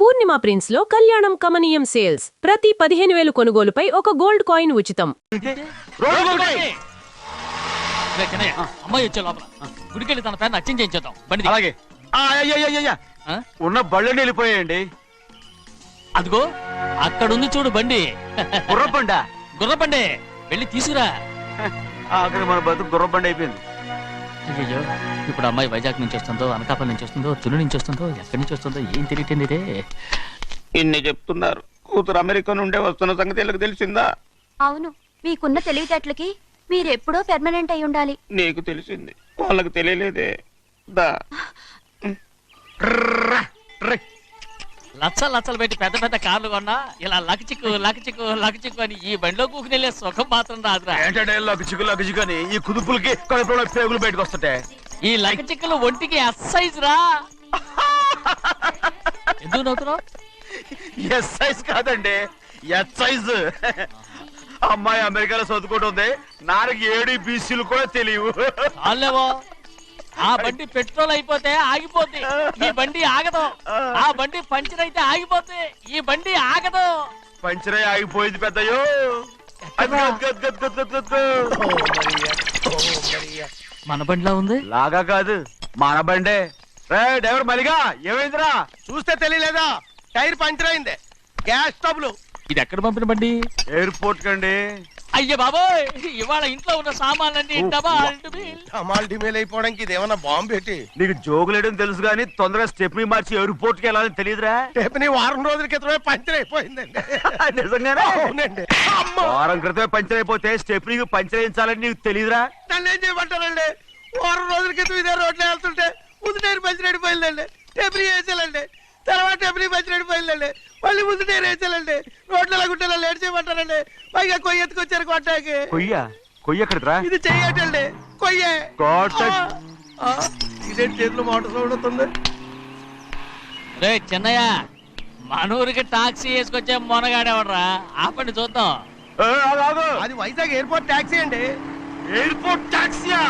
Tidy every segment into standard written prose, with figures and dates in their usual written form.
పూర్ణిమ prince లో కళ్యాణం కమనీయం సేల్స్. ప్రతి 15,000 కొనుగోలుపై ఒక గోల్డ్ కాయిన్ ఉచితం. అమ్మాయి వచ్చే లోపల గుడికెళ్ళి తన పేరు అచ్చం చేయించేద్దాం. బండి అలాగే. ఉన్న బళ్ళని వెళ్ళిపోయాయండి. అదిగో అక్కడుంది చూడు బండి. గుర్రబండా? గుర్రబండి వెళ్ళి తీసుకురా. ఆఖరి మన బతుకు గుర్రబండి అయిపోయింది. అయ్యో ఇప్పుడు అమ్మాయి వైజాగ్ నుంచి వస్తుందో, అనకాపల్లి నుంచి వస్తుందో, తులు నుంచి వస్తుందో, ఎక్కడి నుంచి వస్తుందో ఏం తెలియటండి. ఇన్ని చెప్తున్నారు, కూతురు అమెరికా నుండే వస్తున్న సంగతి వీళ్ళకి తెలిసిందా? అవును, మీకున్న తెలివితేటలకి మీరెప్పుడో పెర్మనెంట్ అయి ఉండాలి. నీకు తెలిసింది, వాళ్ళకి తెలియలేదే. దా లచ్చలు పెట్టి పెద్ద పెద్ద కార్లు కొన్నా ఇలా లకచిక్కు అని ఈ బండిలో కూకునెళ్ళే సుఖం మాత్రం రాదురా. ఏంటంటే లగచిక్కు అని ఈ కుదుపులకి కడుపులో పేగులు బయటకు వస్తుంటాయి. ఈ లకచిక్కులు ఒంటికి ఎక్సైజ్ రా. ఎందుకు నవ్వుతున్నావు? ఎక్సైజ్ కాదండి, ఎక్సైజ్. అమ్మాయి అమెరికాలో చదువుకుంటుంది, నాకు 7 BCలు కూడా తెలియవు. చాలేవో, ఆ బండి పెట్రోల్ అయిపోతే ఆగిపోతే ఈ బండి ఆగదు. ఆ బండి పంచర్ అయితే ఆగిపోతే ఈ బండి ఆగదు. పంచరే ఆగిపోయింది పెద్దయ్యో. మన బండిలా ఉంది. లాగా కాదు, మన బండే. డ్రైవర్ మలిగా ఏమైందిరా? చూస్తే తెలియలేదా? టైర్ పంచర్ అయింది. గ్యాస్ స్టవ్లు. ఇది ఎక్కడ పంపిన బండి? ఎయిర్పోర్ట్ కండి. అయ్య బాబోయ్, ఇవాళ ఇంట్లో ఉన్న సామాన్లన్నీ డమాల్ డిమేల్ అయిపోవడానికి ఇదేమన్నా బాంబు పెట్టి. నీకు జోగులేయడం తెలుసు కానీ తొందరగా స్టెప్ని మార్చి ఎయిర్పోర్ట్ కి వెళ్ళాలని తెలియదురా? స్టెప్ని వారం రోజుల క్రితమే పంచర్ అయిపోయిందండి. నిజంగానే? అవునండి. వారం క్రితమే పంచర్ అయిపోతే స్టెప్నికి పంచర్ వేయించాలని నీకు తెలియదురా? నన్ను ఏం చేయమంటారండి? వారం రోజుల క్రితం ఇదే రోడ్లో వెళ్తుంటే ముందు టైర్ పంచర్ అయిపోయిందండి. స్టెప్ని వేసాలండి, తర్వాత స్టెప్ని పంచర్ అయిపోయిందండి, మళ్ళీ ముందు టైర్ వేసాలండి. రోడ్లు ఎలా గుట్టేలా లేట్ చేయమంటారండి. పైగా కొయ్య ఎత్తుకొచ్చారు కొట్టాకి. కొయ్య ఎక్కడరా? ఇది చెయ్యటండి, కొయ్యే. ఇదే చేతిలో మోటార్ సౌండ్ అవుతుంది. రే చిన్నయ్య, మనూరికి టాక్సీ వేసుకొచ్చే మొనగాడేవడరా? ఆపండి చూద్దాం. అది వైజాగ్ ఎయిర్పోర్ట్ టాక్సీ అండి. ఎయిర్పోర్ట్ టాక్సీయా?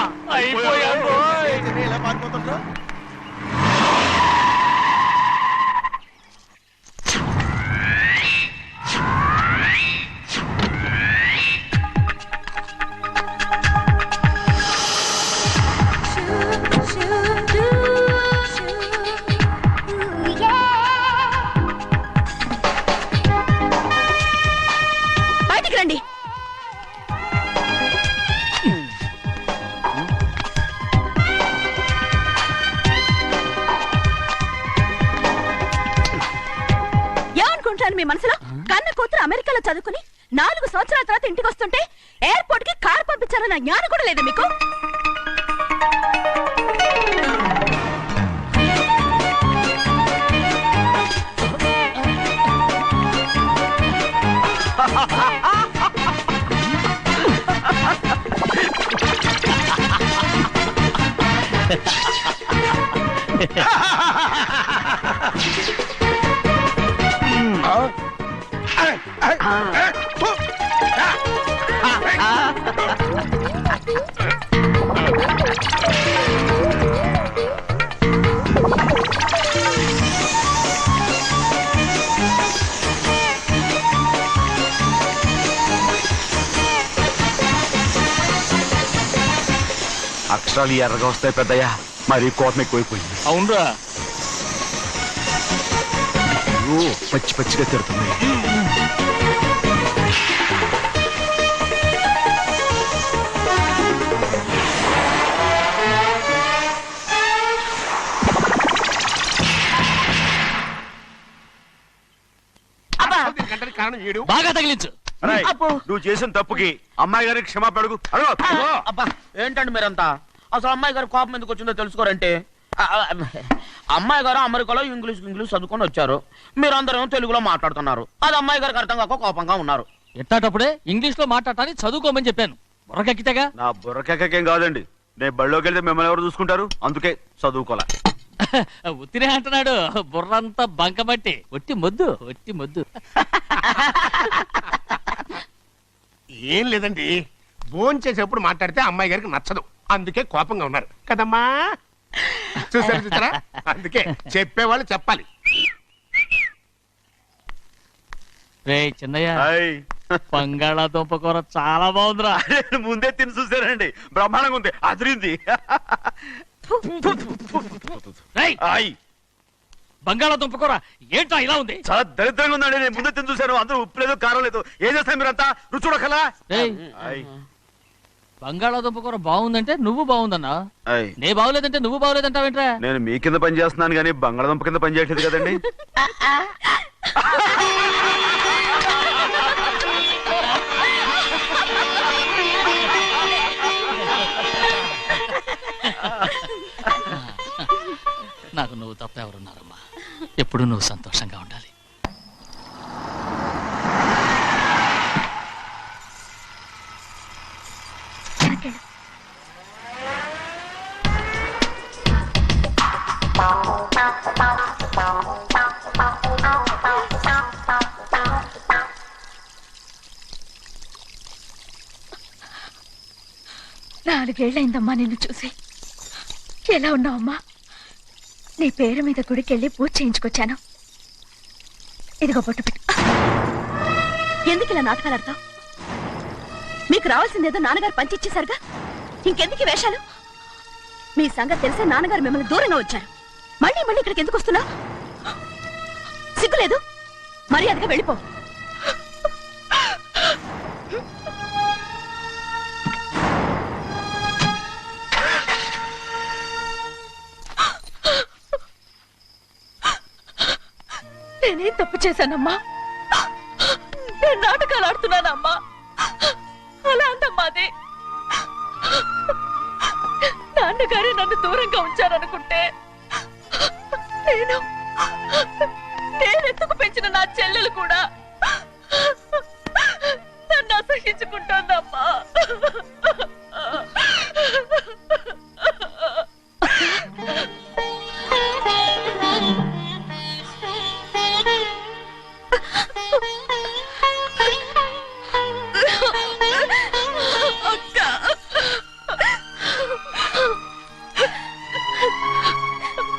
ఇలా పారిపోతుంటా. బయటికి రండి. ఏమనుకుంటాను మీ మనసులో? కన్న కూతురు అమెరికాలో చదువుకుని 4 సంవత్సరాల తర్వాత ఇంటికి వస్తుంటే ఎయిర్పోర్ట్ కి కార్ పంపించాలన్న జ్ఞానం కూడా లేదా మీకు? అక్షరాలు ఎర్రగా వస్తాయి పెద్దయ్యా, మరి కోపం ఎక్కువైపోయింది. అవునరా, పచ్చి పచ్చిగా తిడుతుంది. బాగా తగిలించు. నువ్వు చేసిన తప్పుకి అమ్మాయి గారికి క్షమాపణ అడుగు. అబ్బా ఏంటండి మీరంతా? అసలు అమ్మాయి గారు కోపం ఎందుకు వచ్చిందో తెలుసుకోరంటే, అమ్మాయి గారు అమెరికాలో ఇంగ్లీష్ చదువుకొని వచ్చారు, మీరందరూ తెలుగులో మాట్లాడుతున్నారు. అది అమ్మాయి గారికి అర్థం కాక కోపంగా ఉన్నారు. ఎట్టాటప్పుడే ఇంగ్లీష్ లో మాట్లాడటానికి చదువుకోమని చెప్పాను. బుర్రకెక్కితేగా. నా బుర్రకెక్కకేం కాదండి, నేను బళ్ళోకి వెళ్తే మిమ్మల్ని ఎవరు చూసుకుంటారు, అందుకే చదువుకోలే. ఉత్తినే అంటున్నాడు, బుర్రంతా బంకమట్టి. ఒట్టి మొద్దు. ఏం లేదండి, భోజనం చేసేప్పుడు మాట్లాడితే అమ్మాయి గారికి నచ్చదు, అందుకే కోపంగా ఉన్నారు కదమ్మా. చూసారా? అందుకే చెప్పేవాళ్ళు చెప్పాలి. రే చిన్నయ్య హాయ్. బంగాళాదుంప కూర చాలా బాగుందిరా. అరే, ముందే తిని చూసానండి, బ్రహ్మాండంగా ఉంది, అదిరింది. రేయ్, హాయ్. బంగాళాదుంప కూర ఏంటా ఇలా ఉంది? చాలా దరిద్రంగా ఉందండి, నేను ముందే తిని చూశాను. అందరూ ఉప్పు లేదు, కారం లేదు. ఏం చేస్తాను మీరంతా? రుచి చూడకలా. రేయ్, హాయ్. బంగాళాదుంప కూర బాగుందంటే నువ్వు బాగుందన్నా, హాయ్. నే బాగులేదంటే నువ్వు బాగులేదంటావేంట్రా? నేను మీ కింద పని చేస్తున్నాను కానీ బంగాళదుంప కింద పని చేయట్లేదు కదండి. నాకు నువ్వు తప్ప ఎవరున్నారమ్మా? ఎప్పుడు నువ్వు సంతోషంగా ఉండాలి. నాలుగేళ్లైందమ్మా నిన్ను చూసి. ఎలా ఉన్నావమ్మా? నీ పేరు మీద గుడికెళ్ళి పూజ చేయించుకొచ్చాను. ఇదిగో బొట్టు పెట్టు. ఎందుకు ఇలా నాటకాలు ఆడతావు? మీకు రావాల్సిందేదో నాన్నగారు పంచిచ్చేశారుగా, ఇంకెందుకు ఈ వేషాలు? మీ సంగతి తెలిసే నాన్నగారు మిమ్మల్ని దూరంగా వచ్చారు. మళ్ళీ మళ్ళీ ఇక్కడికి ఎందుకు వస్తున్నావు? సిగ్గులేదు? మర్యాదగా వెళ్ళిపో. నేనేం తప్పు చేశానమ్మా? నేను నాటకాలు ఆడుతున్నానమ్మా. అలా అందమ్మాది. నాన్నగారే నన్ను దూరంగా ఉంచారనుకుంటే నేనెత్తుకు పెంచిన నా చెల్లెలు కూడా నన్ను అసహించుకుంటోందమ్మా.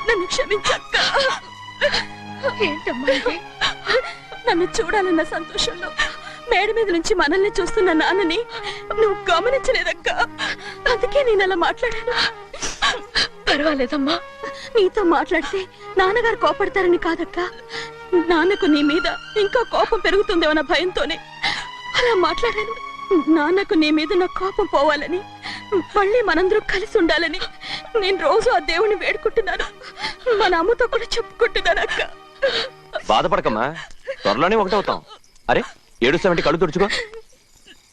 నన్ను క్షమించక్క. ఏంటమ్మా ఇది? నన్ను చూడాలన్న సంతోషంలో మేడ మీద నుంచి మనల్ని చూస్తున్న నాన్నని నువ్వు గమనించలేదక్క. అందుకే నేను అలా మాట్లాడాను. పర్వాలేదమ్మా, నీతో మాట్లాడితే నాన్నగారు కోపడతారని కాదక్క. నాన్నకు నీ మీద ఇంకా కోపం పెరుగుతుందేమన్న భయంతోనే అలా మాట్లాడాను. నాన్నకు నీ మీద నా కోపం పోవాలని, మళ్ళీ మనందరూ కలిసి ఉండాలని నేను రోజు ఆ దేవుని వేడుకుంటున్నాను. మన అమ్మతో కూడా చెప్పుకుంటున్నాను అక్క. బాధపడకమ్మా, త్వరలోనే ఒకటవుతాం. అరే, 770 కళ్ళు తుడుచుకో.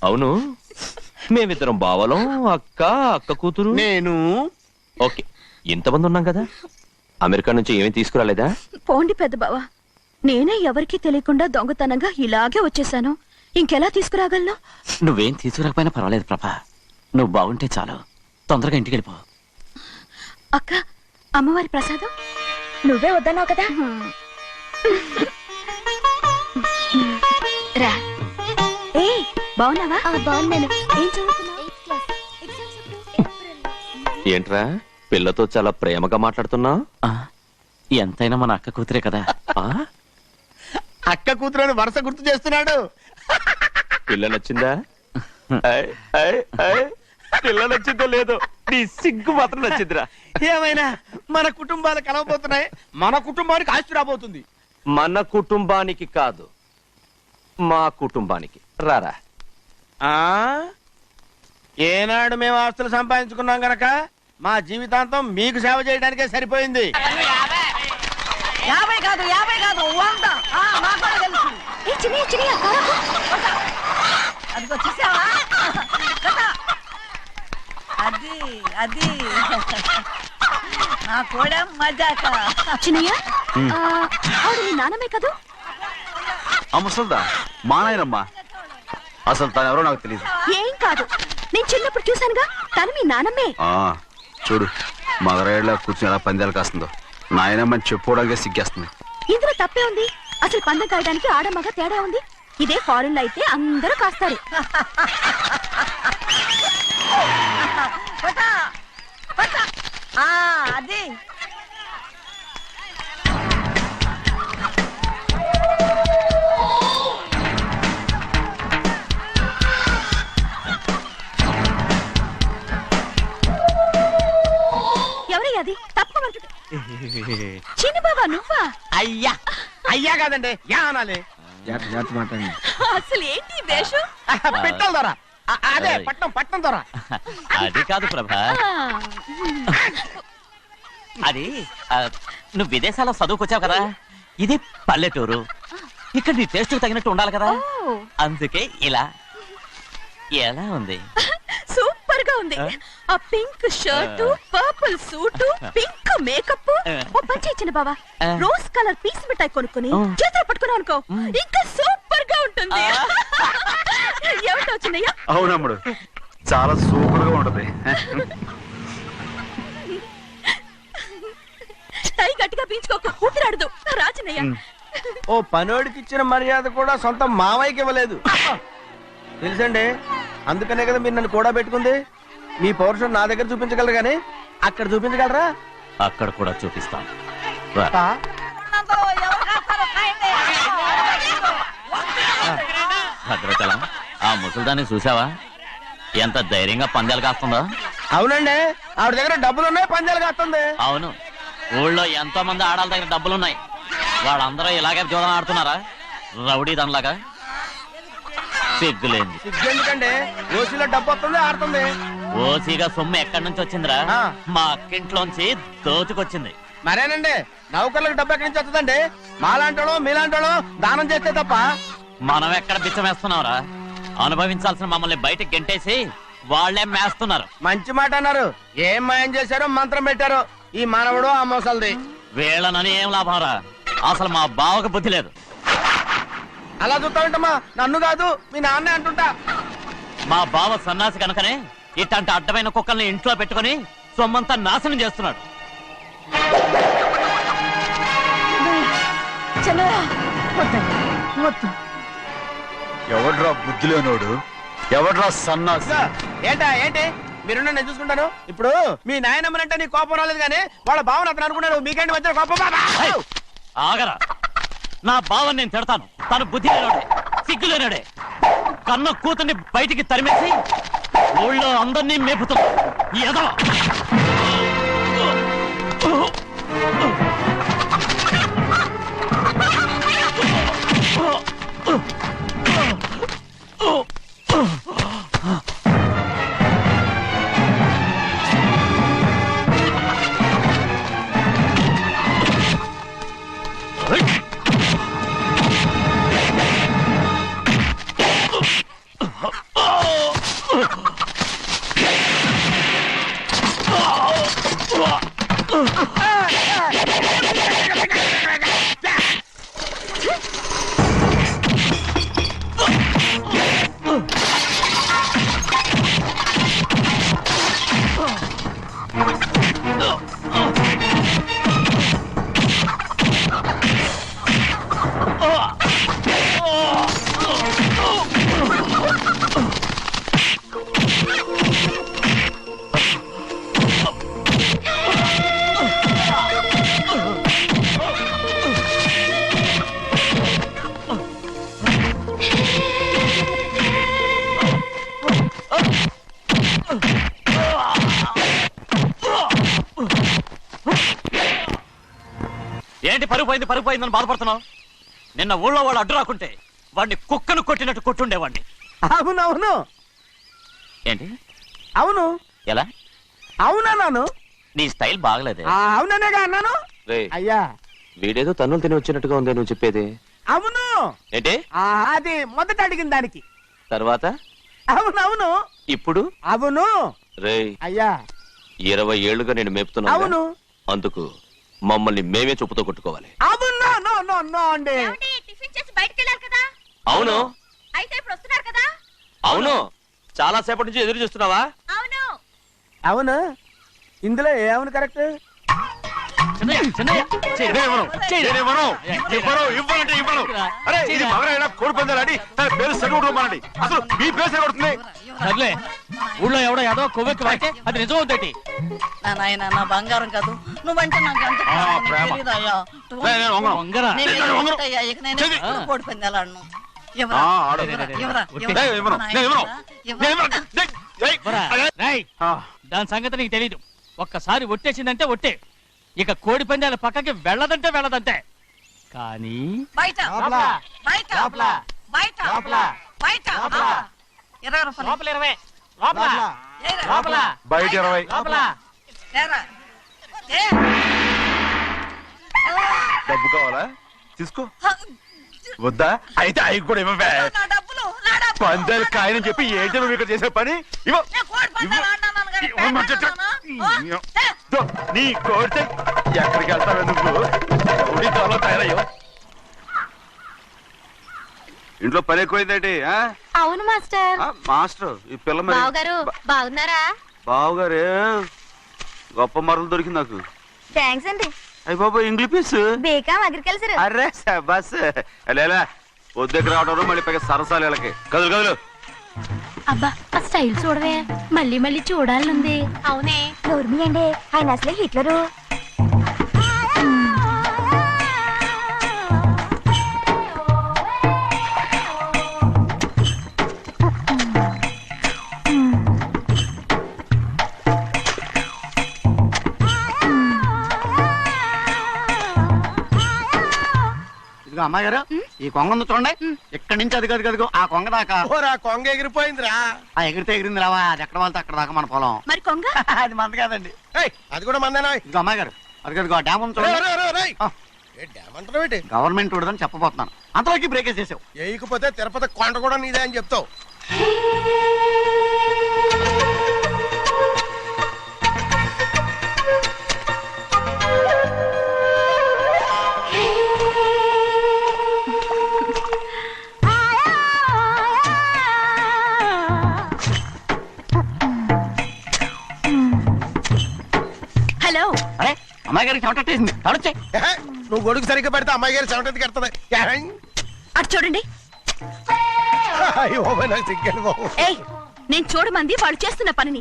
అవును, మేమిద్దరం బావలం, అక్క కూతురు, నేను. ఓకే, ఇంతమంది ఉన్నాం కదా. అమెరికా నుంచి ఏమీ తీసుకురాలేదా? పోండి పెద్ద బావ, నేనే ఎవరికీ తెలియకుండా దొంగతనంగా ఇలాగే వచ్చేసాను. ఇంకెలా తీసుకురాగలను? నువ్వేం తీసుకురాకపోయినా పర్వాలేదు ప్రభా, నువ్వు బాగుంటే చాలు. తొందరగా ఇంటికి వెళ్ళిపో. అక్క, అమ్మవారి ప్రసాదం నువ్వే వద్దన్నావు కదా. రా. ఏ బాగున్నావా? బాగున్నాను. ఏం చదువుతున్నావు? ఏంట్రా, పిల్లతో చాలా ప్రేమగా మాట్లాడుతున్నావు? ఆ, ఎంతైనా మన అక్క కూతురే కదా. అక్క కూతురు వరుస గుర్తు చేస్తున్నాడు. పిల్ల నచ్చిందా? పిల్ల నచ్చిందో లేదో, నీ సిగ్గు మాత్రం నచ్చిందిరా. ఏమైనా మన కుటుంబాలు కలవబోతున్నాయి, మన కుటుంబానికి ఆస్తి రాబోతుంది. మన కుటుంబానికి కాదు, మా కుటుంబానికి. రారా. ఏనాడు మేము ఆస్తులు సంపాదించుకున్నాం గనక మా జీవితాంతం మీకు సేవ చేయడానికే సరిపోయింది. 50 కాదు 100. అదిగో చూసావా? అది నా కూడా మజాక. చిన్నయ్య, ఆవిడ నీ నాన్నమే కదూ? ముసల్దా మా నాయనమ్మా. అసలు తను ఎవరో నాకు తెలియదు. ఏం కాదు, నేను చిన్నప్పుడు చూశానుగా, తను మీ నాన్నమ్మే. చూడు, మగరాయుడులా కూర్చుని ఎలా పందాలు కాస్తుందో. నాయనమ్మని చెప్పుకోవడానికి సిగ్గేస్తుంది. ఇందులో తప్పే ఉంది? అసలు పందెం కాయడానికి ఆడమగ తేడా ఉంది. ఇదే ఫారెన్ లో అయితే అందరూ కాస్తారు. అది చిన్న బాబా నువ్వా? అయ్యా అయ్యా కాదండి యా అనాలి. అసలు ఏంటి ఈ వేషం? పెట్టాలి దొర. అదే పట్నం దొర. అది కాదు ప్రభా, అది నువ్వు విదేశాల్లో చదువుకొచ్చావు కదా, ఇది పల్లెటూరు, ఇక్కడ నీ టేస్ట్ తగినట్టు ఉండాలి కదా, అందుకే ఇలా. ఎలా ఉంది? సూపర్ గా ఉంది. ఆ pink shirt, purple suit, pink makeup. ఓ పని చిన్న బాబా, రోజ్ కలర్ పీస్ మిఠాయి కొనుక్కొని చేతులు పట్టుకున్నావు అనుకో, ఇంకా సూపర్ గా ఉంటుంది. ఏమిటో చిన్నయ్య? అవునమ్ముడు, చాలా సూపర్ గా ఉంటది. టై గట్టిగా పీంచుకోక ఊపిరాడదు రాజనయ్య. ఓ పనోడికి ఇచ్చిన మర్యాద కూడా సొంత మావయ్యకి ఇవ్వలేదు తెలుసండి. అందుకనే కదా మీరు నన్ను కూడా పెట్టుకుంది. మీ పౌరుషం నా దగ్గర చూపించగలరు కానీ అక్కడ చూపించగలరా? అక్కడ కూడా చూపిస్తాను. రా. భద్రాచలం, ఆ ముసల్దాన్ని చూసావా? ఎంత ధైర్యంగా పందాలు కాస్తుందో. అవునండి, ఆవిడ దగ్గర డబ్బులు ఉన్నాయి, పందాలు కాస్తుంది. అవును, ఊళ్ళో ఎంతో మంది ఆడాళ్ళ దగ్గర డబ్బులున్నాయి, వాళ్ళందరూ ఇలాగే జోదం ఆడుతున్నారా రౌడీ దానిలాగా? సిగ్గులేంది. ఎందుకండి ఓసీలో డబ్బు వస్తుంది, ఆడుతుంది. ఓసీగా సొమ్ము ఎక్కడి నుంచి వచ్చిందిరా? మా అక్కింట్లోంచి దోచుకొచ్చింది. మరేనండి, నౌకర్లకు డబ్బు ఎక్కడి నుంచి వస్తుందండి? మాలాంటోళ్ళు మీలాంటోళ్ళు దానం చేస్తే తప్ప. మనం ఎక్కడ బిచ్చమేస్తున్నావురా? అనుభవించాల్సిన మమ్మల్ని బయటకు గెంటేసి వాళ్లే మేస్తున్నారు. మంచి మాట అన్నారు. ఏం మాయం చేశారో మంత్రం పెట్టారో ఈ మానవుడు ఆ మోసల్ది. వీళ్ళనని ఏం లాభం రా? అసలు మా బావకు బుద్ధి లేదు. అలా చూస్తామంటమ్మా, నన్ను కాదు మీ నాన్నే అంటుంటా. మా బావ సన్నాసి కనుకనే ఇట్లాంటి అడ్డమైన కుక్కల్ని ఇంట్లో పెట్టుకుని సొమ్మంతా నాశనం చేస్తున్నాడు. ఎవడ్రా బుద్ధి లేనోడు? ఎవడ్రా సన్నాసి? ఏంటి మీరు నేను చూసుకుంటాను. ఇప్పుడు మీ నాయనమ్మనంటే నీ కోపం రాలేదు కానీ వాళ్ళ భావన అతను అనుకున్నాడు. మీకేంటి మధ్య కోపం? ఆగరా, నా బావని నేను తిడతాను. తను బుద్ధి లేనాడే, సిగ్గు లేనాడే, కన్న కూతుర్ని బయటికి తరిమేసి ఊళ్ళో అందరినీ మేపుతున్నా. ఏదో ఏంటి పరుగు పోయిందని బాధపడుతున్నావు? నిన్న ఊళ్ళో వాళ్ళు అడ్డు రాకుంటే వాడిని కుక్కను కొట్టినట్టు కొట్టుండేవాడిని. అవునవును. ఏంటి? అవును. ఎలా? అవునన్నాను. నీ స్టైల్ బాగలేదే. అవుననేగా అన్నాను. అయ్యా, వీడేదో తన్నులు తిని వచ్చినట్టుగా ఉంది నువ్వు చెప్పేది. అవును. ఏంటి? అది మొదట అడిగిన దానికి తర్వాత అవునవును. ఇప్పుడు అవును. రేయ్, అయ్యా 20 ఏళ్లుగా నేను మేపుతున్నా. అవును. అందుకు మమ్మల్ని మేమే చెప్పుతో కొట్టుకోవాలి. అవును. నో అండి. టిఫిన్ చేసి బయటికి వెళ్ళారు కదా? అవును. అయితే ఇప్పుడు వస్తున్నారు కదా? అవును. చాలా సేపటి నుంచి ఎదురు చూస్తున్నావా? అవును. అవును. ఇందులో ఏమవును కరెక్ట్? సర్లే, ఊళ్ళో ఎవడో ఏదో కొవ్వెక్కి వాడితే అది నిజం అవుతాయి. నాయన నా బంగారం కాదు, నువ్వంటే నాకు అంత తెలీదయ్యా. ఇక నేను ఎప్పుడు కోడి పందాలు ఆడను. దాని సంగతి నీకు తెలీదు. ఒక్కసారి ఒట్టేసిందంటే ఒట్టే. ఇక కోడి పందాల పక్కకి వెళ్ళదంటే వెళ్ళదంటే. కానీ బయట లోపల, బయట లోపల, బయట లోపల, బయట లోపల. 20 రూపాయలు లోపల 20, లోపల, ఏరా. లోపల, బయట 20. లోపల. ఏరా. ఏ. డబ్బు కావాలా? తీసుకో. వద్దా? అయితే అవి కూడా ఇవ్వవే. నా డబ్బులు. పందాలు కాయని చెప్పి ఏంటి నువ్వు ఇక్కడ చేసే పని? ఇవ్వ. నేను కోడి పందాలు ఆడినాను కానీ ఇవ్వమంటే పెట్టాను. దో, నీ కోరితే ఎక్కడికి వెళ్తావే నువ్వు? ఉడి త్వరలో తయారయ్యో. ఇంట్లో పని ఎక్కువైందేంటి? అవును మాస్టర్. మాస్టర్ ఈ పిల్ల మరి బావగారు బాగున్నారా? బావుగారే గొప్ప మరలు దొరికింది నాకు. థ్యాంక్స్ అండి. అయ్యి బాబు ఇంగ్లీష్ పీస్. బేకాం అగ్రికల్చర్. అర్రే బస్ లేలా వద్దకు రావడం మళ్ళీ పైగా సరసాలు వీళ్ళకి. కదులు కదులు. అబ్బా ఆ స్టైల్ చూడవే, మళ్ళీ మళ్ళీ చూడాలనుంది. అవునే నోర్మి అండి, ఆయన అసలే హిట్లరు. అమ్మాయి గారు ఈ కొంగ ఉంది చూడండి, ఇక్కడి నుంచి అది గదిగో ఆ కొంగ దాకా. కొంగ ఎగిరిపోయిందిరా. ఆ ఎగిరితే ఎగిరింది రావా, అది ఎక్కడ వాళ్ళతో అక్కడ దాకా మన పొలం. మరి కొంగ అది మంద కాదండి, అది కూడా మందేనా. ఇదిగో అమ్మాయి గారు అది గదిగో డ్యామ్ ఉంది చూడండి. గవర్నమెంట్ ఉండదని చెప్పబోతున్నాను, అంతలోకి బ్రేక్ వేసేసావు. వేయకపోతే తిరుపతి కొండ కూడా నీదే అని చెప్తావు. హలో. అరే అమ్మాయి గారికి చెమటేసింది, తడొచ్చే. నువ్వు గొడుగు సరిగ్గా పెడితే అమ్మాయి గారి చెమటకి కడుతుంది. అటు చూడండి. ఏయ్, నేను చూడమంది వాళ్ళు చేస్తున్న పనిని.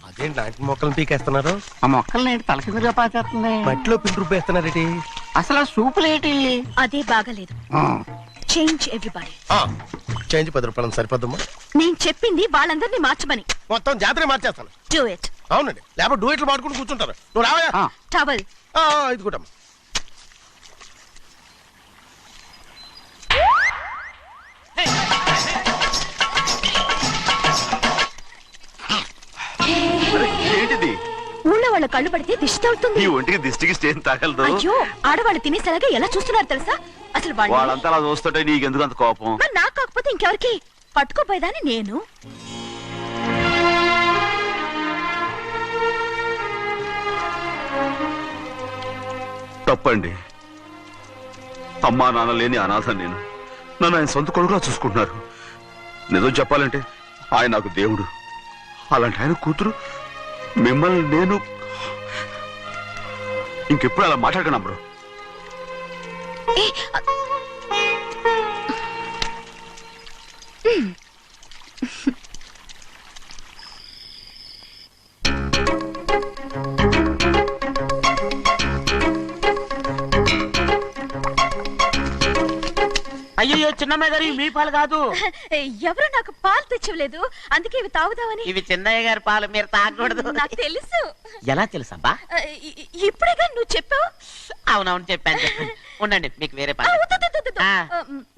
అదేంటి లాంటి మొక్కలను పీకేస్తున్నారు? ఆ మొక్కల్ని ఏంటి తల కిందగా పాచేస్తుంది? మట్టిలో పిండి రూపేస్తున్నారేటి? అసలు సూపులేటి? అదే బాగలేదు. Change everybody. చేంజ్ 10 రూపాయలు సరిపోద్దమ్మా. నేను చెప్పింది వాళ్ళందరినీ మార్చమని. మొత్తం జాతర మార్చేస్తాను. Do it. అవునండి, లేకపోతే డూయిట్లు మాడుకుంటూ కూర్చుంటారు. నువ్వు రావా? టవల్. ఇది కూడా ఏంటిది? ఊళ్ళో వాళ్ళ కళ్ళు పడితే దిష్టి తగులుతుంది. ఈ ఒంటికి దిష్టికి స్టేన్ తగలదు. అయ్యో, ఆడవాళ్ళు తినేసేలాగా ఎలా చూస్తున్నారు తెలుసా? అసలు వాళ్ళంతా అలా చూస్తుంటే నీకెందుకు అంత కోపం? మరి నాకు కాకపోతే ఇంకెవరికి? పట్టుకోపోయేదాన్ని నేను. తప్పండి. అమ్మా నాన్న లేని అనాథ నేను. నన్ను ఆయన సొంత కొడుకులా చూసుకుంటున్నారు. నిజం చెప్పాలంటే ఆయన నాకు దేవుడు. అలాంటి ఆయన కూతురు మిమ్మల్ని నేను ఇంకెప్పుడు అలా మాట్లాడకను బ్రో. అయ్యో చిన్నమ్మాయి గారు మీ పాలు కాదు. ఎవరు నాకు పాలు తెచ్చివ్వలేదు, అందుకే ఇవి తాగుదామని. ఇవి చిన్నయ్య గారి పాలు, మీరు తాగకూడదు. నాకు తెలుసు. ఎలా తెలుసబ్బా? ఇప్పుడేగా నువ్వు చెప్పావు. అవునవును చెప్పాను. ఉండండి, మీకు వేరే పాలు.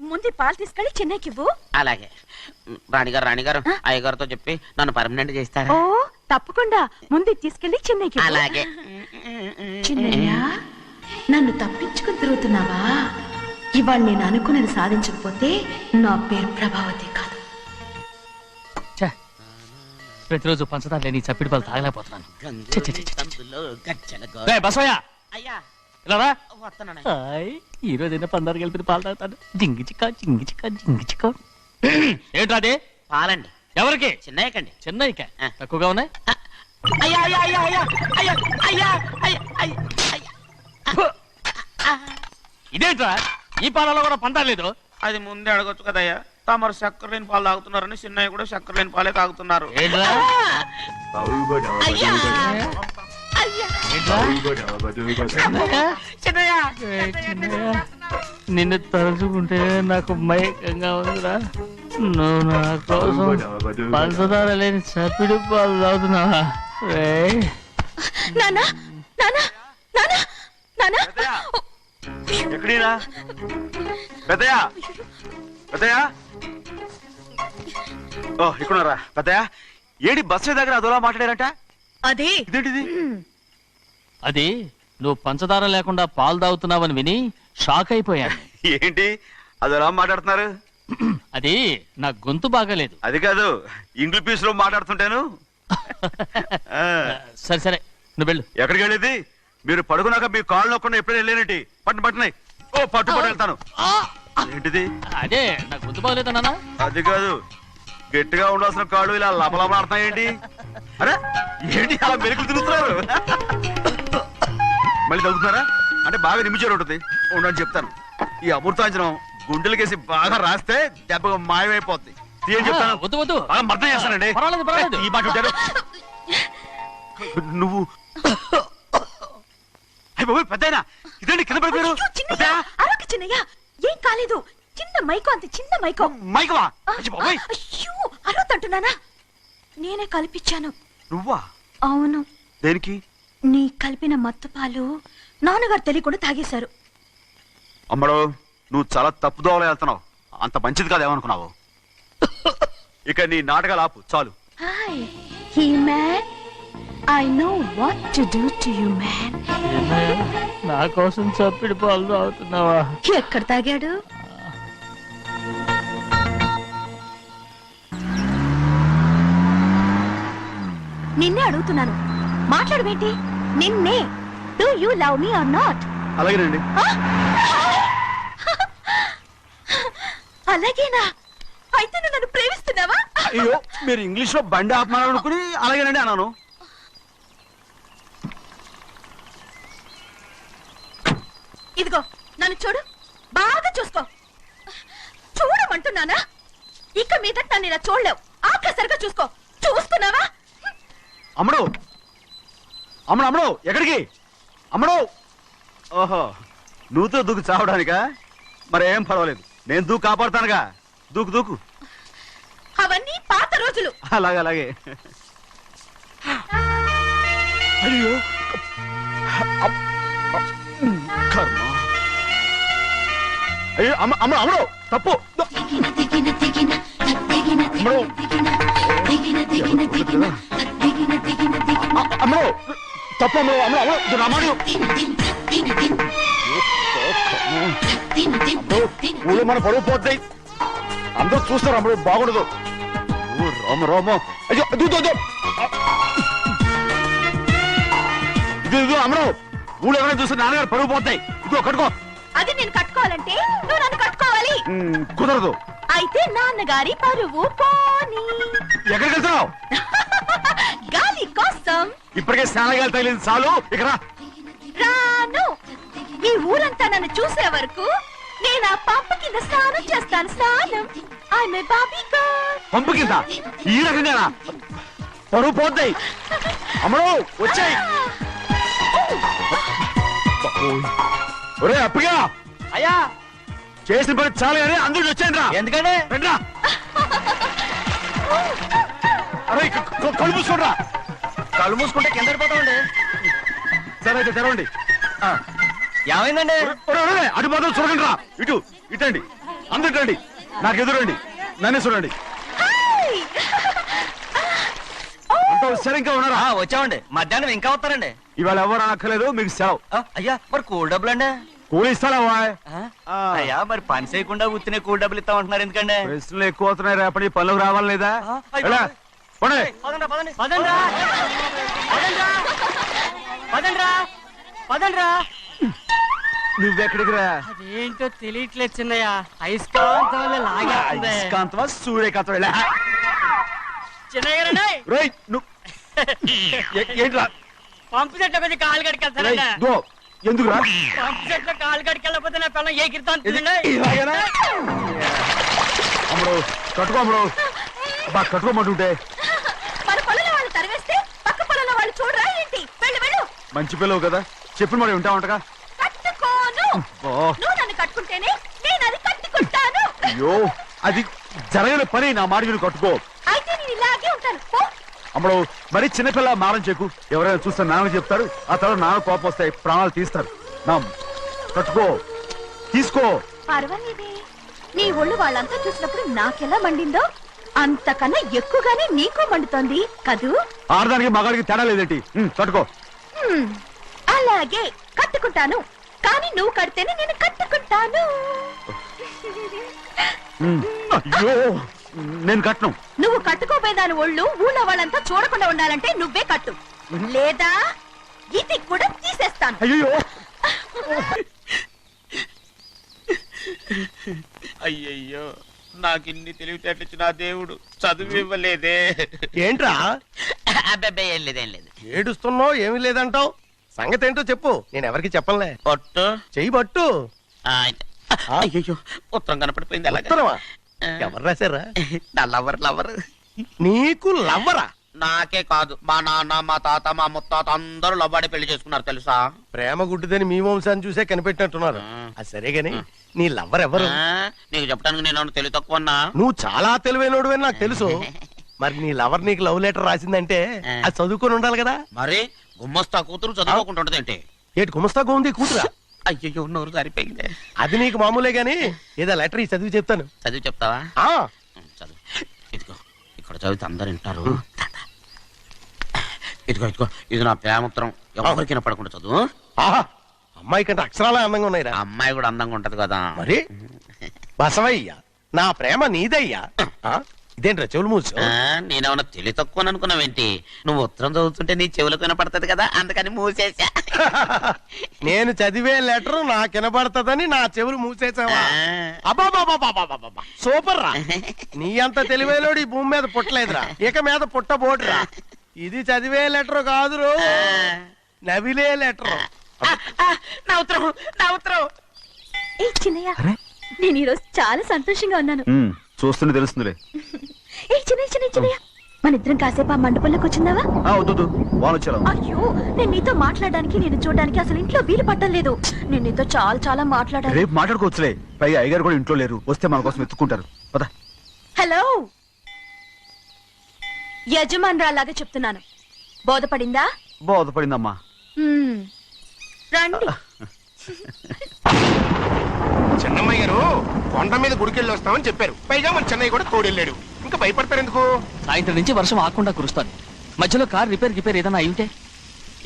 ముందు పాలు తీసుకెళ్ళి చెన్నైకి ఇవ్వు. అలాగే. రాణిగారు అయ్యగారితో చెప్పి నన్ను పర్మనెంట్ చేస్తారా? ఓ తప్పకుండా, ముందు తీసుకెళ్ళి చెన్నైకి. అలాగే. చిన్నయ్య, నన్ను తప్పించుకుని తిరుగుతున్నావా? ఇవాళ నేను అనుకున్నది సాధించకపోతే నా పేరు ప్రభావతి కాదు. ప్రతిరోజు పంచదార లేని చప్పిడి పాలు తాగలేకపోతున్నాను. బసోయా ఈ రోజైనా పందారు కలిపి పాలు తాగుతాను. జింగి చిక్క జింగి చిక్క జింగి చిక్క. ఏంట్రాది? పాలండి. ఎవరికి? చిన్నయ్యకండి. చిన్నయ్యక తక్కువగా ఉన్నాయి. ఇదేంట్రా, ఈ పాలలో కూడా పంట లేదు? అది ముందే అడగొచ్చు కదయ్యా. తమరు చక్కెర లేని పాలు తాగుతున్నారని చిన్నయ్య కూడా చక్కెర లేని పాలే తాగుతున్నారు. నిన్ను తలుచుకుంటే నాకు మైకంగా ఉందిరా. నువ్వు నా కోసం పంచదార లేని చప్పిడి పాలు తాగుతున్నావా? నానా నానా నానా నానా ఎక్కడీనా పెద్దయ్య పెద్దయ్య ఓ ఇక్కడున్నారా పెద్దయ్య ఏడి బస్సు దగ్గర అదోలా మాట్లాడారంట అదే ఇదేంటిది అది నువ్వు పంచదార లేకుండా పాలు తాగుతున్నావని విని షాక్ అయిపోయాను. ఏంటి అదోలా మాట్లాడుతున్నారు? అది నా గొంతు బాగాలేదు. అది కాదు ఇంగ్లీష్ పీస్ లో మాట్లాడుతుంటాను. సరే సరే నువ్వు వెళ్ళు. ఎక్కడికి వెళ్ళేది? మీరు పడుకున్నాక మీ కాళ్ళు నొక్కకుండా ఎప్పుడైనా వెళ్ళేనంటి పట్టునాయి. ఓ పట్టు వెళ్తాను. ఏంటిది? అదే నా గొంతు బాగలేదు నాన్న. అది కాదు గట్టిగా ఉండాల్సిన కాళ్ళు ఇలా లబలబలాడుతున్నాయేంటి? అరే ఏంటి అలా మెరుకులు తిరుగుతున్నారు? మళ్ళీ తగ్గుతున్నారా? అంటే బాగా నిమిషాలు ఉంటుంది ఉండని చెప్తాను. ఈ అమృతాంజనం గుండెలకేసి బాగా రాస్తే దెబ్బగా మాయమైపోద్ది. తీయని చెప్తాను. వద్దు వద్దు బాగా మర్దం చేస్తానండి. పర్వాలేదు పర్వాలేదు. ఈ మాట ఉంటారు నువ్వు. పెద్దయినా ఇదండి కింద పడిపోయారు. అరొక చిన్నయ్య ఏం కాలేదు. చిన్న మైకో అంత చిన్న మైకో. మైకవా? అయ్యో అరవతంటున్నానా? నేనే కల్పించాను. నువ్వా? అవును. దేనికి? నీ కలిపిన మత్తు పాలు నాన్నగారు తెలియకుండా తాగేశారు. అమ్మడో నువ్వు చాలా తప్పుదోవలో వెళ్తున్నావు. అంత మంచిది కాదేమనుకున్నావు? ఇక నీ నాటకాలు ఆపు చాలు. Hi he man I know what to do to you man. నా కోసం చప్పిడి పాలు తాగుతున్నావా? ఎక్కడ తాగాడు? నిన్నే అడుగుతున్నాను. మాట్లాడవేంటి? నిన్నే. Do you love me or not? అలాగేనండి. అలాగేనా? అయితే నువ్వు నన్ను ప్రేమిస్తున్నావా? అయ్యో మీరు ఇంగ్లీష్ లో బండి ఆపమాలనుకుని అలాగేనండి అన్నాను. ఇదిగో నన్ను చూడు, బాగా చూసుకో. చూడమంటున్నానా? ఇక మీద నన్ను ఇలా చూడలేవు. ఆఖసరిగా చూసుకో. చూసుకున్నావా? అమ్మడు అమ్మడు అమ్మడు ఎక్కడికి? అమ్మడు ఓహో నువ్వుతో దూకు చావడానికా? మరేం పర్వాలేదు నేను దూకు కాపాడుతానుగా. దూకు దూకు. అవన్నీ పాత రోజులు. అలాగే అలాగే. అయ్యో కర్మ. అయ్యో అమ్మ అమ్మ అమ్మడు తప్పు. అమ్మడు తప్పు. అమ్మడు అమ్మడు అమ్మడు రామాడు. ఊళ్ళో మన పరువు పోతాయి. అందరూ చూస్తారు. అమ్మడు బాగుండదు. రామ రామ. అయ్యో ఇది అమ్మడు ఊళ్ళో ఎవరైనా చూస్తే నాన్నగారు పరువు పోతాయి. ఇదిగో కట్టుకో. అది నేను కట్టుకోవాలంటే నువ్వు నన్ను కట్టుకోవాలి. కుదరదు. అయితే నాన్నగారి పరువు పోనీ. ఎక్కడికి వెళ్తున్నావు? గాలి కోసం. ఇప్పటికే స్నానగాలు తగిలింది చాలు. ఇక్కడ రాను. ఈ ఊరంతా నన్ను చూసే వరకు నేను ఆ పంపు కింద స్నానం చేస్తాను. స్నానం. I'm a Barbie girl. పంపు కింద ఈ రకంగా పరువు పోతాయి. అమ్మడు వచ్చాయి. ఒరే అప్పగా అయ్యా చేసిన పని చాలు కానీ అందరూ వచ్చాను రా. ఎందుకంటే రండిరా. అరే కళ్ళు మూసుకోండిరా. కళ్ళు మూసుకుంటే కింద పడిపోతామండి. సరే అయితే తెరవండి. ఏమైందండి? అటు మాత్రం చూడండి రా. ఇటు ఇటండి. అందరు ఇటండి. నాకు ఎదురండి. నన్నే చూడండి. అంతా సరే ఇంకా ఉన్నారా? వచ్చామండి. మధ్యాహ్నం ఇంకా వస్తారండి. ఇవాళ ఎవరు అనక్కర్లేదు. మీకు సెలవు. అయ్యా మరి కూల్ డబ్బులు అండి? కూలి ఇస్తారా? అయ్యా మరి పని చేయకుండా ఉత్తినే కూల్ డబ్బులు ఇస్తామంటున్నారు ఎందుకండి? ప్రశ్నలు ఎక్కువ అవుతున్నాయి. రేపటి పనులకు రావాలి లేదా? నువ్వెక్కడికి రా? అదేంటో తెలియట్లేదు చిన్నయ్య. అయస్కాంతం వల్ల లాగేస్తుంది. అయస్కాంతమా సూర్యకాంతం? చిన్నయ్య ఏంట్రా? పంపు చెట్లు కొంచెం కాలు కడికెళ్తానండి. ఎందుకురా? పంపు చెట్లు కాలు కడికెళ్ళకపోతే నా పిల్లలు ఏ కిర్తాను. అమ్మడు కట్టుకో. అమ్మడు బా కట్టుకోమంటుంటే మన పొలంలో వాళ్ళు తరివేస్తే పక్క పొలంలో వాళ్ళు చూడరా ఏంటి? వెళ్ళు వెళ్ళు. మంచి పిల్లవు కదా చెప్పిన మరి ఉంటావంటగా. కట్టుకోను. నువ్వు నన్ను కట్టుకుంటేనే నేను అది కట్టుకుంటాను. అయ్యో అది జరగని పని. నా మాట మీరు కట్టుకో. అయితే నేను ఇలాగే ఉంటాను. పో. అమ్మడు మరి చిన్నపిల్ల మారం చెక్కు. ఎవరైనా చూస్తే నాన్న చెప్తారు. ఆ తర్వాత నాన్న కోపం వస్తాయి. ప్రాణాలు తీస్తారు. పట్టుకో, తీసుకో. పర్వాలేదే, నీ ఒళ్ళు వాళ్ళంతా చూసినప్పుడు నాకెలా మండిందో అంతకన్నా ఎక్కువగానే నీకు మండుతోంది కదూ. ఆడదానికి మగాడికి తేడా లేదేంటి? పట్టుకో. అలాగే కట్టుకుంటాను, కానీ నువ్వు కడితేనే నేను కట్టుకుంటాను. అయ్యో, నేను కట్టను. నువ్వు కట్టుకోపోయేదాని ఒళ్ళు ఊళ్ళో వాళ్ళంతా చూడకుండా ఉండాలంటే నువ్వే కట్టు, లేదా ఇది కూడా తీసేస్తాను. అయ్యో, అయ్యయ్యో, నాకు ఇన్ని తెలివితేటలు ఇచ్చిన దేవుడు చదువు ఇవ్వలేదే. ఏంట్రా అబ్బాయి ఏం లేదు, ఏం లేదు. ఏడుస్తున్నావు? ఏమీ లేదంటావు. సంగతి ఏంటో చెప్పు, నేను ఎవరికి చెప్పలే. పట్టు చెయ్యి పట్టు. అయ్యో, ఉత్తరం కనపడిపోయింది. అలాగే ఉత్తరమా? ఎవరు రాశారా? నా లవర్. నీకు లవ్వరా? నాకే కాదు, మా నాన్న, మా తాత, మా ముత్తాత అందరూ లవ్వాడి పెళ్లి చేసుకున్నారు తెలుసా. ప్రేమ గుడ్డిదని మీ వంశాన్ని చూసే కనిపెట్టినట్టున్నారు. అది సరే గాని నీ లవ్వర్ ఎవరు? నీకు చెప్పడానికి నేను తెలివి తక్కువన్నా? నువ్వు చాలా తెలివైనడు అని నాకు తెలుసు. మరి నీ లవర్ నీకు లవ్ లెటర్ రాసిందంటే అది చదువుకొని ఉండాలి కదా. మరి గుమ్మస్తా కూతురు చదువుకుంటుంటది ఏంటి? ఏటి గుమస్తాగా ఉంది కూతురా? అయ్యో, నోరు సరిపోయింది. అది నీకు మామూలే గాని ఏదో లెటర్ ఈ చదివి చెప్తాను. చదివి చెప్తావా? చదువు. ఇదిగో, ఇక్కడ చదివితే అందరు వింటారు. ఇదిగో, ఇది నా ప్రేమోత్తరం. ఎవరికి పడకుండా చదువు. అమ్మాయి కంటే అక్షరాలే అందంగా ఉన్నాయిరా. అమ్మాయి కూడా అందంగా ఉంటది కదా. మరి బసవయ్య, నా ప్రేమ నీదయ్యా. ఇదేంట్రా చెవులు మూసు? నేనేమన్నా తెలివి తక్కువ అనుకున్నావేంటి? నువ్వు ఉత్తరం చదువుతుంటే నీ చెవులకు వినపడుతుంది కదా, అందుకని మూసేసా. నేను చదివే లెటర్ నాకు వినపడుతుందని నా చెవులు మూసేసావా? అబ్బాబాబాబాబాబాబా, సూపర్ రా. నీ అంత తెలివైనోడు ఈ భూమి మీద పుట్టలేదురా, ఇక మీద పుట్టబోడురా. ఇది చదివే లెటర్ కాదురు, నవిలే లెటర్. నా ఉత్తరం. ఏ చిన్నయ్య, నేను ఈరోజు చాలా సంతోషంగా ఉన్నాను. చూస్తుంటే తెలుస్తుందిలే. ఏ చిన్నయ్య, మన ఇద్దరం కాసేపు ఆ మండపంలోకి వచ్చిందావా? వద్దు, వానొచ్చారు. అయ్యో, నేను నీతో మాట్లాడడానికి, నేను చూడడానికి అసలు ఇంట్లో వీలు పట్టలేదు. నేను నీతో చాలా మాట్లాడాను. రేపు మాట్లాడుకోవచ్చులే. పైగా అయ్యగారు కూడా ఇంట్లో లేరు, వస్తే మన కోసం ఎత్తుకుంటారు. పద. హలో, యజమానురాలాగా చెప్తున్నాను, బోధపడిందా? బోధపడిందమ్మా. రండి. చెన్నమ్మాయి గారు కొండ మీద గుడికెళ్ళి వస్తామని చెప్పారు. పైగా మన చెన్నయ్య కూడా తోడెళ్ళాడు. ఇంకా భయపడతారు ఎందుకు? సాయంత్రం నుంచి వర్షం ఆకుండా కురుస్తాను. మధ్యలో కార్ రిపేర్ ఏదైనా అయి ఉంటే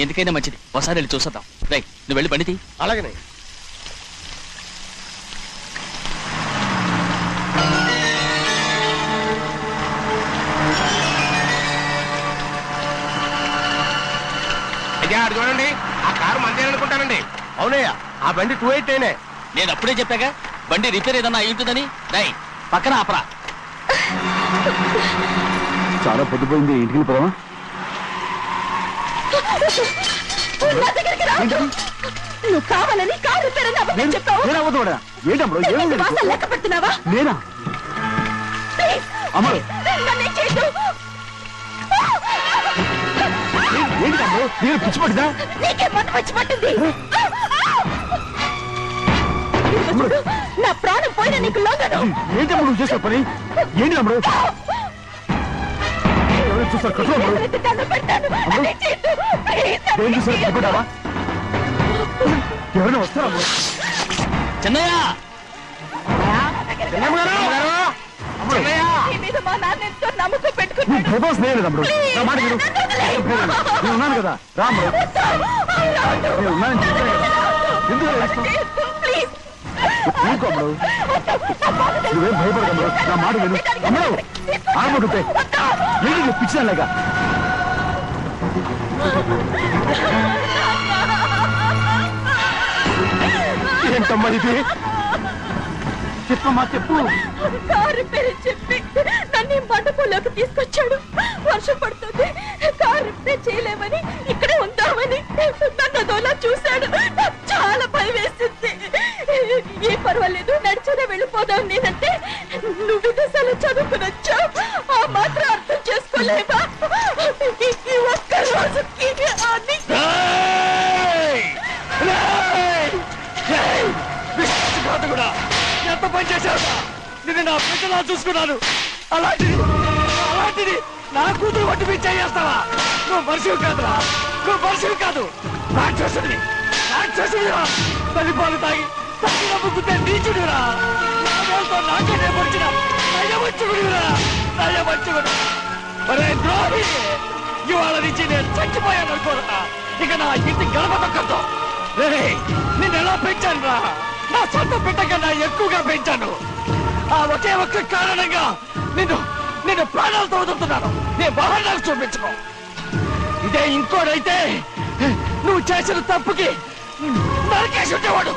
ఎందుకైనా మంచిది, ఒకసారి వెళ్ళి చూసేద్దాం. రైట్, నువ్వు వెళ్ళి బండి తీ. అలాగనే. అయ్యా, అడు చూడండి, ఆ కారు మందేననుకుంటానండి. అవునయ్యా, ఆ బండి 289. నేను అప్పుడే చెప్పాగా బండి రిపేర్ ఏదన్నా అయి ఉంటుందని. రైట్, పక్కన ఆపరా. చాలా పొద్దుపోయింది, ఇంటికి పోదామా? నువ్వు కావాలని కారు రిపేర్ అని అబద్ధం చెప్పావు. లెక్క పెడుతున్నావా? నేనా? అమ్మ, ఏంటి తమ్ముడు, నేను పిచ్చి పట్టిందా? నీకే మంట పిచ్చి పట్టింది. నా ప్రాణం పోయినా నీకు లోగను. ఏంటి తమ్ముడు నువ్వు చేసే పని? ఏంటి తమ్ముడు? చూస్తారు కట్టు చూసారా? ఎవరైనా వస్తారా? చెన్నయ్య, నమ్మకం పెట్టుకున్నాను. తమ్ముడు, నా మాట విను. నేను ఉన్నాను కదా, రాము. నేను ఉన్నానని ఎందుకు తమ్ముడు? నువ్వేం భయపడదు, నా మాట విను. అమ్మడు ఆడబడుంటే ఏంటి పిచ్చిదాలేక? ఏంటమ్మా ఇది? చెప్పమ్మా, చెప్పు. కారు పేరు చెప్పి నన్ను మండపంలోకి తీసుకొచ్చాడు. వర్షం పడుతుంది, కారు రిపేర్ చేయలేమని ఇక్కడే ఉందామని నన్ను అదోలా చూశాడు. నాకు చాలా భయం వేసింది. ఏ పర్వాలేదు, నడిచేదే వెళ్ళిపోదాం నేనంటే, నువ్వు విదేశాలు చదువుకుని వచ్చావు, ఆ మాత్రం అర్థం చేసుకోలేవా? ఈ ఒక్క రోజుకి ఎంత పని చేశావు? నేను నా బిడ్డలా చూసుకున్నాను. అలాంటిది నా కూతురు వంటి పిచ్చి చేస్తావా? నువ్వు మనిషివి కాదురా, నువ్వు మనిషివి కాదు, రాక్షసుడివి. రాక్షసుడిరా తల్లిపాలు తాగి తల్లిన ముగ్గుతే నీచుడిరా నాగలతో నాకే నేపొచ్చిన నయవంచుకుడిరా నయవంచుకుడు మరే ద్రోహి ఇవాళ నుంచి నేను చచ్చిపోయాను అనుకోరా ఇక నా ఇంటి గడప తొక్కతో నిన్ను ఎలా పెంచాను రా నా సొంత బిడ్డ కన్నా ఎక్కువగా పెంచాను ఆ ఒకే ఒక్క కారణంగా నిన్ను ప్రాణాలతో వదులుతున్నాను నీ వాహనాలు చూపించుకో ఇదే ఇంకోడైతే నువ్వు చేసిన తప్పుకి నరికేసి ఉండేవాడు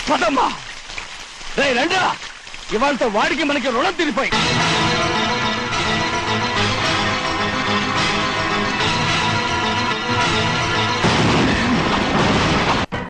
పదమ్మా రే రండా ఇవాళతో వాడికి మనకి రుణం తీరిపోయి